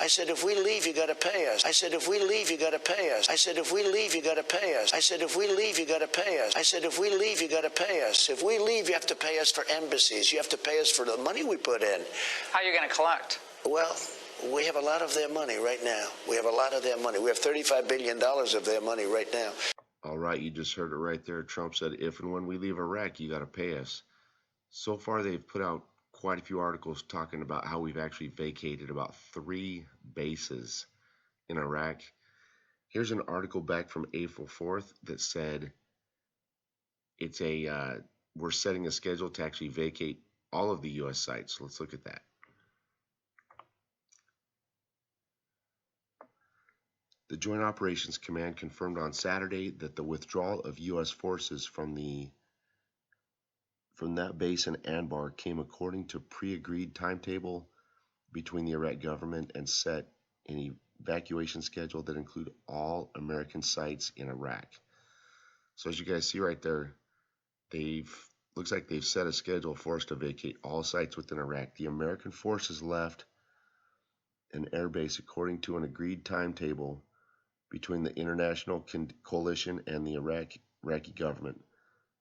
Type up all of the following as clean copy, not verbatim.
said, if we leave, you got to pay us. I said, if we leave, you got to pay us. I said, if we leave, you got to pay us. I said, if we leave, you got to pay us. I said, if we leave, you got to pay us. If we leave, you have to pay us for embassies. You have to pay us for the money we put in. How are you going to collect? Well, we have a lot of their money right now. We have a lot of their money. We have $35 billion of their money right now. All right, you just heard it right there. Trump said, if and when we leave Iraq, you got to pay us. So far, they've put out quite a few articles talking about how we've actually vacated about 3 bases in Iraq. Here's an article back from April 4th that said it's we're setting a schedule to actually vacate all of the U.S. sites. Let's look at that. The Joint Operations Command confirmed on Saturday that the withdrawal of U.S. forces from that base in Anbar came according to pre-agreed timetable between the Iraq government and set an evacuation schedule that include all American sites in Iraq. So as you guys see right there, looks like they've set a schedule for us to vacate all sites within Iraq. The American forces left an airbase according to an agreed timetable between the international coalition and the Iraqi government.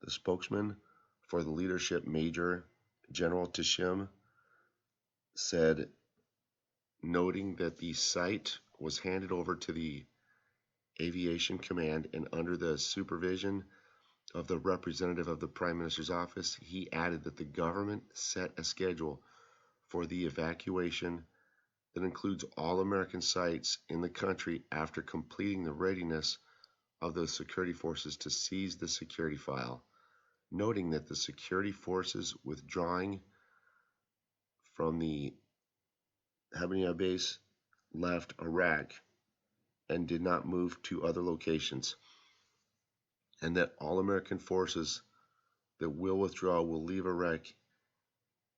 The spokesman for the leadership, Major General Tashim, said, noting that the site was handed over to the Aviation Command and under the supervision of the representative of the Prime Minister's office, he added that the government set a schedule for the evacuation that includes all American sites in the country after completing the readiness of the security forces to seize the security file, noting that the security forces withdrawing from the Habbaniyah base left Iraq and did not move to other locations, and that all American forces that will withdraw will leave Iraq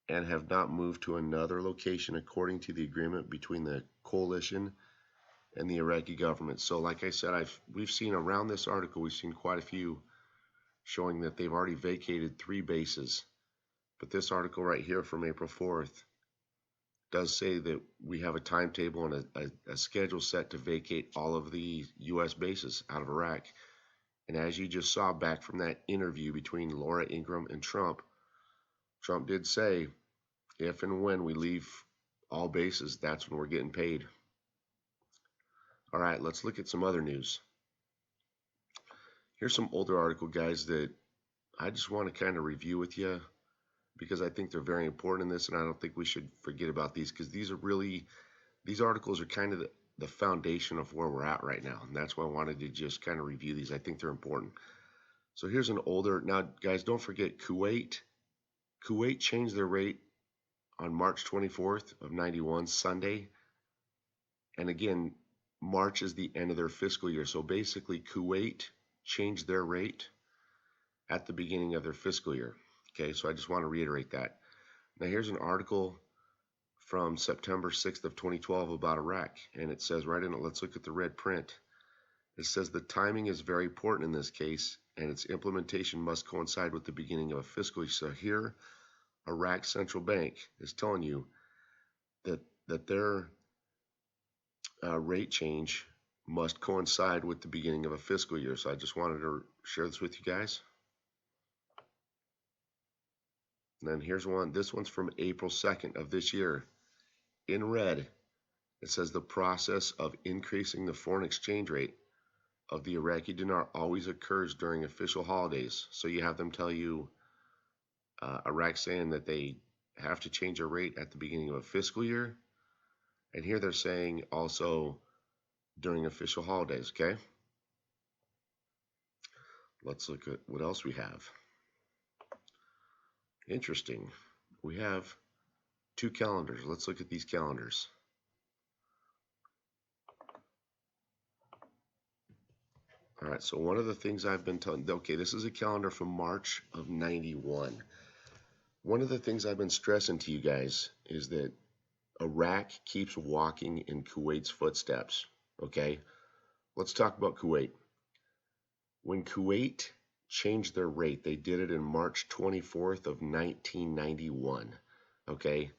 and have not moved to another location according to the agreement between the coalition and the Iraqi government. So like I said, we've seen around this article, we've seen quite a few showing that they've already vacated 3 bases. But this article right here from April 4th does say that we have a timetable and a schedule set to vacate all of the U.S. bases out of Iraq. And as you just saw back from that interview between Laura Ingraham and Trump did say, if and when we leave all bases, that's when we're getting paid. All right, let's look at some other news. Here's some older article, guys, that I just want to kind of review with you because I think they're very important in this, and I don't think we should forget about these because these articles are kind of the foundation of where we're at right now, and that's why I wanted to just kind of review these. I think they're important. So here's an older, now guys, don't forget Kuwait changed their rate on March 24th of 91, Sunday. And again, March is the end of their fiscal year. So basically, Kuwait changed their rate at the beginning of their fiscal year. Okay, so I just want to reiterate that. Now here's an article from September 6th of 2012 about Iraq. And it says right in it, let's look at the red print. It says the timing is very important in this case, and its implementation must coincide with the beginning of a fiscal year. So here, Iraq Central Bank is telling you that their rate change must coincide with the beginning of a fiscal year. So I just wanted to share this with you guys. And then here's one. This one's from April 2nd of this year. In red, it says the process of increasing the foreign exchange rate of the Iraqi dinar always occurs during official holidays. So you have them tell you, Iraq saying that they have to change their rate at the beginning of a fiscal year. And here they're saying also during official holidays, okay? Let's look at what else we have. Interesting. We have 2 calendars. Let's look at these calendars. All right, so one of the things I've been telling, okay, this is a calendar from March of 91. One of the things I've been stressing to you guys is that Iraq keeps walking in Kuwait's footsteps, okay? Let's talk about Kuwait. When Kuwait changed their rate, they did it in March 24th of 1991, okay?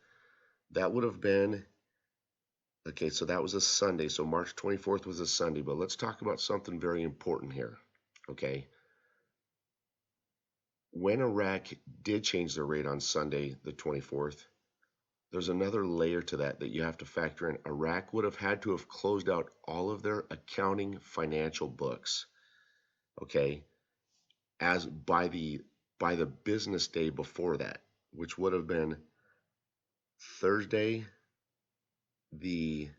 That would have been Okay, so that was a Sunday. So March 24th was a Sunday, but let's talk about something very important here. Okay. When Iraq did change their rate on Sunday, the 24th, there's another layer to that you have to factor in. Iraq would have had to have closed out all of their accounting financial books, okay, as by the business day before that, which would have been Thursday, the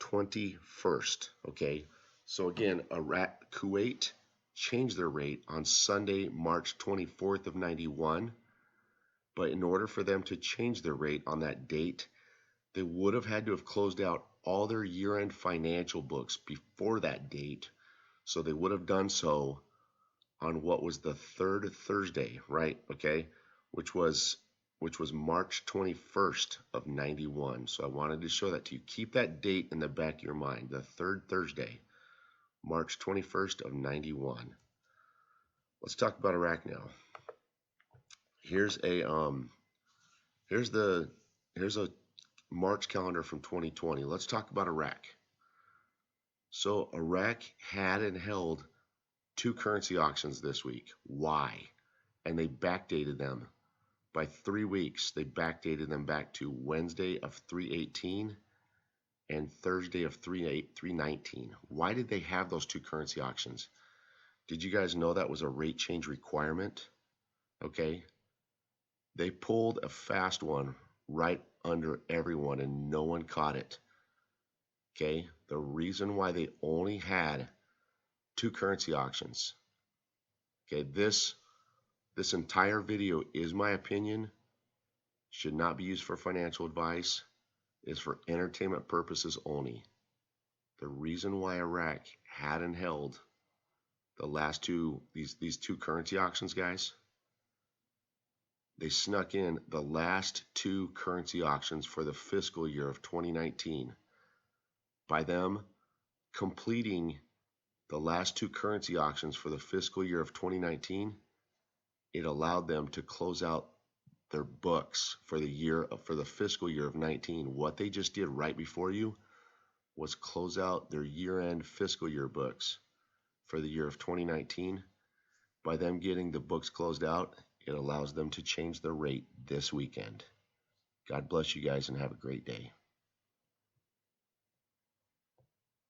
21st, okay? So again, Kuwait changed their rate on Sunday, March 24th of 91, but in order for them to change their rate on that date, they would have had to have closed out all their year-end financial books before that date. So they would have done so on what was the third Thursday, right? Okay, which was March 21st of 91. So I wanted to show that to you. Keep that date in the back of your mind. The third Thursday, March 21st of 91. Let's talk about Iraq now. Here's a March calendar from 2020. Let's talk about Iraq. So Iraq had and held 2 currency auctions this week. Why? And they backdated them by 3 weeks. They backdated them back to Wednesday of 3/18 and Thursday of 3/19. Why did they have those 2 currency auctions? Did you guys know that was a rate change requirement? Okay. They pulled a fast one right under everyone and no one caught it. Okay. The reason why they only had 2 currency auctions. Okay. This entire video is my opinion. Should not be used for financial advice. Is for entertainment purposes only. The reason why Iraq had and held the last these 2 currency auctions, guys, they snuck in the last 2 currency auctions for the fiscal year of 2019. By them completing the last 2 currency auctions for the fiscal year of 2019, it allowed them to close out their books for the fiscal year of 19. What they just did right before you was close out their year-end fiscal year books for the year of 2019. By them getting the books closed out, it allows them to change their rate this weekend. God bless you guys and have a great day.